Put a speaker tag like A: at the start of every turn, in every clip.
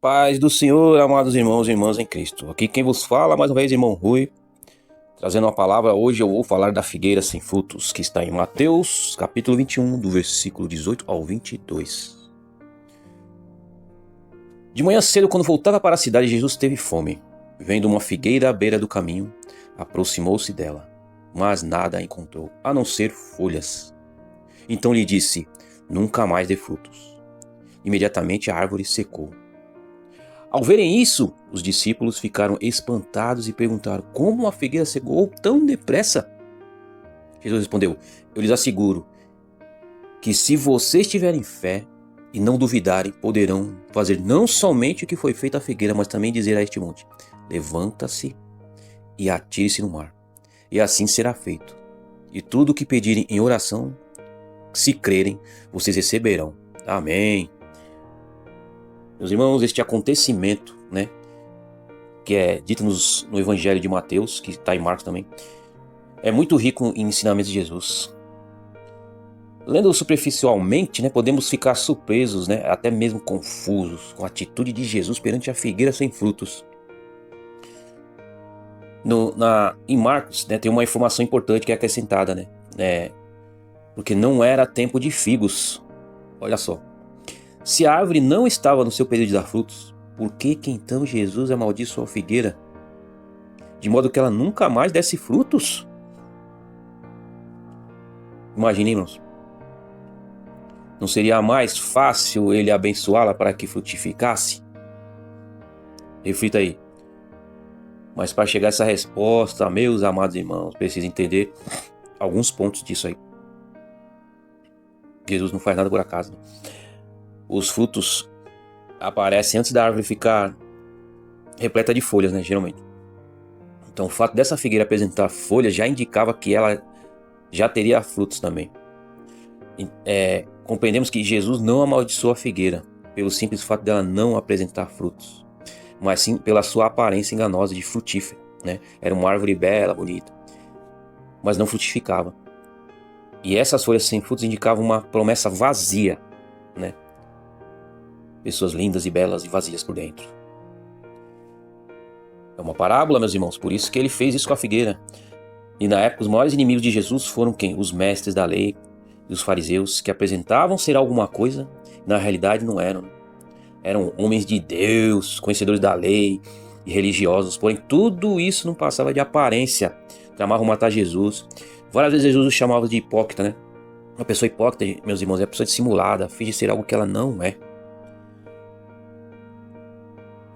A: Paz do Senhor, amados irmãos e irmãs em Cristo. Aqui quem vos fala, mais uma vez, irmão Rui, trazendo uma palavra. Hoje eu vou falar da figueira sem frutos, que está em Mateus, capítulo 21, do versículo 18 ao 22. De manhã cedo, quando voltava para a cidade, Jesus teve fome. Vendo uma figueira à beira do caminho, aproximou-se dela, mas nada encontrou, a não ser folhas. Então lhe disse: nunca mais dê frutos. Imediatamente a árvore secou. Ao verem isso, os discípulos ficaram espantados e perguntaram: como a figueira secou tão depressa? Jesus respondeu: eu lhes asseguro que se vocês tiverem fé e não duvidarem, poderão fazer não somente o que foi feito à figueira, mas também dizer a este monte: levanta-se e atire-se no mar. E assim será feito. E tudo o que pedirem em oração, se crerem, vocês receberão. Amém. Meus irmãos, este acontecimento, que é dito no Evangelho de Mateus, que está em Marcos também, é muito rico em ensinamentos de Jesus. Lendo superficialmente, podemos ficar surpresos, até mesmo confusos com a atitude de Jesus perante a figueira sem frutos. Em Marcos, tem uma informação importante que é acrescentada, porque não era tempo de figos. Olha só. Se a árvore não estava no seu período de dar frutos, por que então Jesus amaldiçoou a figueira, de modo que ela nunca mais desse frutos? Imaginem, irmãos. Não seria mais fácil ele abençoá-la para que frutificasse? Reflita aí. Mas para chegar a essa resposta, meus amados irmãos, precisa entender alguns pontos disso aí. Jesus não faz nada por acaso. Os frutos aparecem antes da árvore ficar repleta de folhas, geralmente. Então o fato dessa figueira apresentar folhas já indicava que ela já teria frutos também. Compreendemos que Jesus não amaldiçoou a figueira pelo simples fato dela não apresentar frutos, mas sim pela sua aparência enganosa de frutífera. Era uma árvore bela, bonita, mas não frutificava. E essas folhas sem frutos indicavam uma promessa vazia, Pessoas lindas e belas e vazias por dentro. É uma parábola, meus irmãos, por isso que ele fez isso com a figueira. E na época, os maiores inimigos de Jesus foram quem? Os mestres da lei e os fariseus, que apresentavam ser alguma coisa, e na realidade não eram. Eram homens de Deus, conhecedores da lei e religiosos, porém tudo isso não passava de aparência. Tramavam matar Jesus. Várias vezes Jesus os chamava de hipócrita, Uma pessoa hipócrita, meus irmãos, é uma pessoa dissimulada, finge ser algo que ela não é.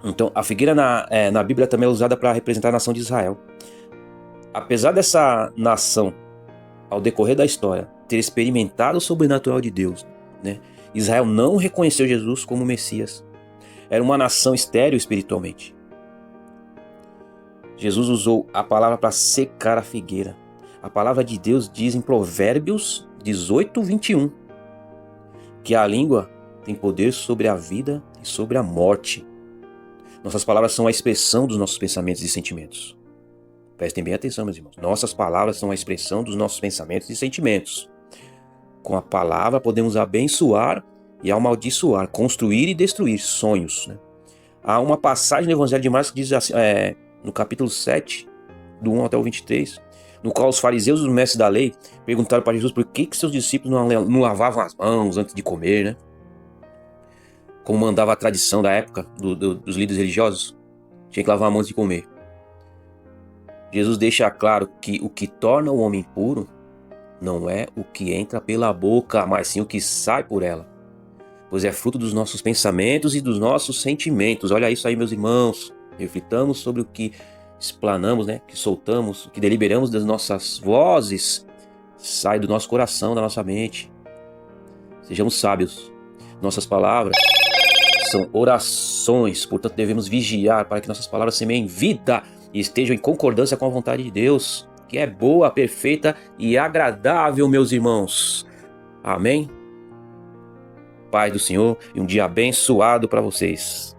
A: Então, a figueira na Bíblia também é usada para representar a nação de Israel. Apesar dessa nação, ao decorrer da história, ter experimentado o sobrenatural de Deus, Israel não reconheceu Jesus como Messias. Era uma nação estéril espiritualmente. Jesus usou a palavra para secar a figueira. A palavra de Deus diz em Provérbios 18, 21, que a língua tem poder sobre a vida e sobre a morte. Nossas palavras são a expressão dos nossos pensamentos e sentimentos. Prestem bem atenção, meus irmãos. Nossas palavras são a expressão dos nossos pensamentos e sentimentos. Com a palavra podemos abençoar e amaldiçoar, construir e destruir sonhos. Há uma passagem no Evangelho de Marcos que diz assim, no capítulo 7, do 1 até o 23, no qual os fariseus e os mestres da lei perguntaram para Jesus por que seus discípulos não lavavam as mãos antes de comer, Como mandava a tradição da época dos líderes religiosos, tinha que lavar a mão antes de comer. Jesus deixa claro que o que torna o homem puro não é o que entra pela boca, mas sim o que sai por ela. Pois é fruto dos nossos pensamentos e dos nossos sentimentos. Olha isso aí, meus irmãos. Reflitamos sobre o que explanamos, que soltamos, o que deliberamos das nossas vozes, sai do nosso coração, da nossa mente. Sejamos sábios. Nossas palavras são orações, portanto devemos vigiar para que nossas palavras semeiem vida e estejam em concordância com a vontade de Deus, que é boa, perfeita e agradável, meus irmãos. Amém? Paz do Senhor e um dia abençoado para vocês.